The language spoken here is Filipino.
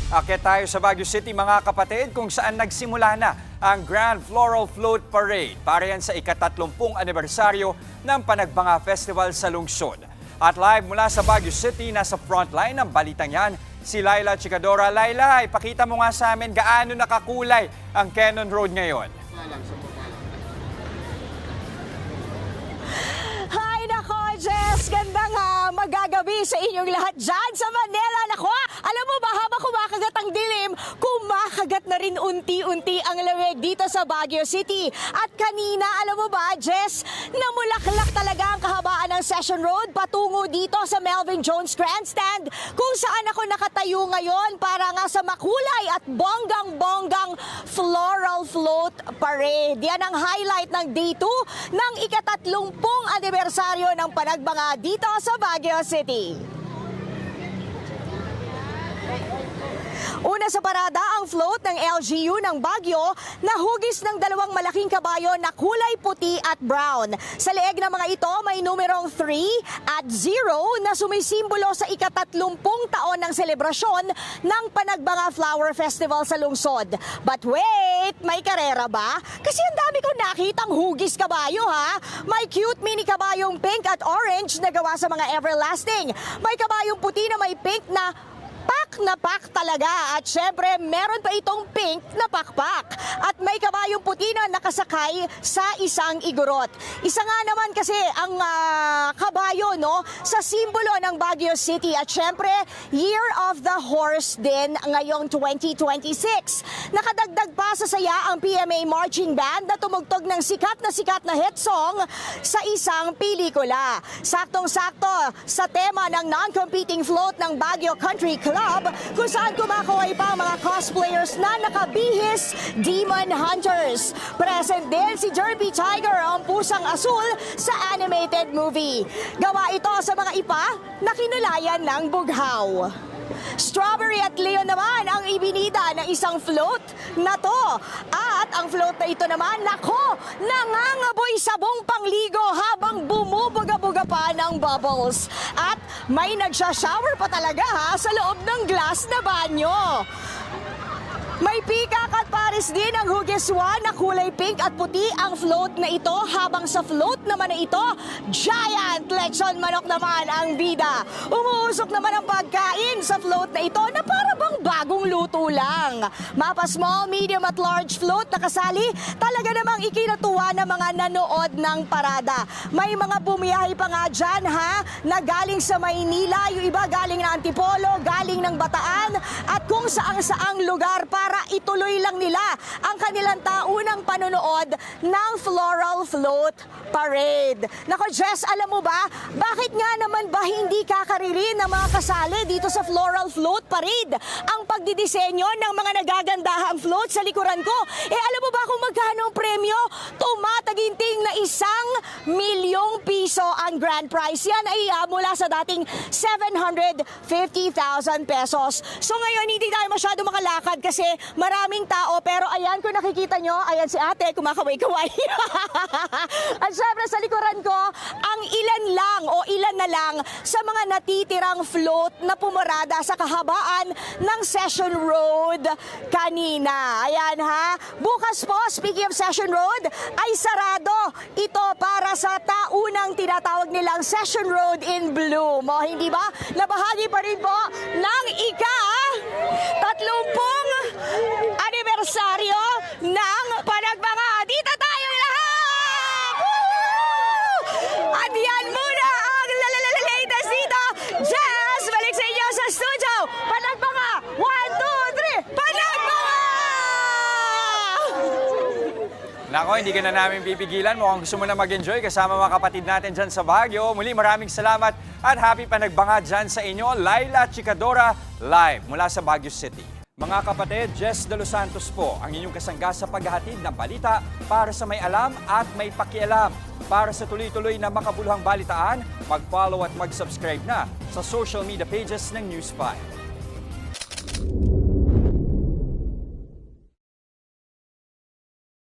Akit tayo sa Baguio City mga kapatid kung saan nagsimula na ang Grand Floral Float Parade para yan sa ika-30 anibersaryo ng Panagbanga Festival sa lungsod. At live mula sa Baguio City, nasa frontline ng balitang yan, si Laila Chicadora. Laila, ipakita mo nga sa amin gaano nakakulay ang Cannon Road ngayon. Hi nako, Jess! Gandang magagabi sa inyong lahat dyan sa Manila. Nako, alam mo ba, habang kumakagat ang dilim, kumakagat na rin unti-unti ang lamig dito sa Baguio City. At kanina, alam mo ba, Jess, namulaklak talaga ang kahabaan ng Session Road patungo dito sa Melvin Jones Grandstand, kung saan ako nakatayo ngayon para nga sa makulay at bonggang-bonggang Floral Float Parade. Yan ang highlight ng Day 2 ng ika-30 anibersaryo ng Panagbanga dito sa Baguio City. Una sa parada ang float ng LGU ng Baguio na hugis ng dalawang malaking kabayo na kulay puti at brown. Sa leeg ng mga ito may numerong 3 at 0 na sumisimbolo sa ika-30 taon ng selebrasyon ng Panagbanga Flower Festival sa lungsod. But wait, may karera ba? Kasi ang dami kong nakitang hugis kabayo ha. May cute mini kabayong pink at orange na gawa sa mga everlasting. May kabayong puti na may pink na pak talaga. At syempre, meron pa itong pink na pakpak. At may kabayong puti na nakasakay sa isang igorot. Isa nga naman kasi ang kabayo, no, sa simbolo ng Baguio City. At syempre, Year of the Horse din ngayong 2026. Nakadagdag pa sa saya ang PMA Marching Band na tumugtog ng sikat na hit song sa isang pelikula. Saktong-sakto sa tema ng non-competing float ng Baguio Country Club, kung saan kumakaway pa ang mga cosplayers na nakabihis Demon Hunters. Present din si Derby Tiger, ang pusang asul sa animated movie. Gawa ito sa mga ipa na kinulayan ng bughaw. Strawberry at Leon naman ang ibinida ng isang float na to. At ang float na ito naman, nako, nangangaboy sabong pangligo habang bumubuga-buga pa ng bubbles. At may nagsha-shower pa talaga ha, sa loob ng glass na banyo. May pikak at pares din ang hugeswan na kulay pink at puti ang float na ito, habang sa float naman na ito, giant lechon manok naman ang bida. Umuusok naman ang pagkain sa float na ito na para bang bagong luto lang. Mapa small, medium at large float na kasali, talaga namang ikinatuwa ng mga nanood ng parada. May mga bumiyahe pa nga dyan ha, na galing sa Maynila, yung iba galing ng Antipolo, galing ng Bataan, at kung saang-saang lugar para ituloy lang nila ang kanilang taunang panonood ng Floral Float Parade. Nako Jess, alam mo ba, bakit nga naman ba hindi kakaririn ng mga kasali dito sa Floral Float Parade ang pagdidisenyo ng mga nagagandahang float sa likuran ko? Alam mo ba kung magkano ang premyo? Tumataginting na ₱1,000,000 ang grand prize. Yan ay mula sa dating 750,000 pesos. So ngayon, hindi tayo masyado makalakad kasi maraming tao, pero ayan, kung nakikita nyo, ayan si ate, kumakaway-kaway. At syempre sa likuran ko, ang ilan na lang sa mga natitirang float na pumarada sa kahabaan ng Session Road kanina. Ayan ha, bukas po, speaking of Session Road, ay sarado ito para sa taunang tinatawag nilang Session Road in Bloom. O hindi ba? Nabahagi pa rin po ng ika-30 anibersaryo ng Panagbanga. Dito tayo lahat! Woo! At yan muna ang latest dito. Jess, balik sa inyo sa studio. Panagbanga! 1, 2, 3! Panagbanga! Nako, hindi ka na namin pipigilan. Mukhang gusto mo na mag-enjoy kasama mga kapatid natin dyan sa Baguio. Muli, maraming salamat at happy Panagbanga dyan sa inyo. Laila Chicadora, live mula sa Baguio City. Mga kapatid, Jess De Los Santos po ang inyong kasangga sa paghahatid ng balita para sa may alam at may pakialam. Para sa tuloy-tuloy na makabuluhang balitaan, mag-follow at mag-subscribe na sa social media pages ng News 5.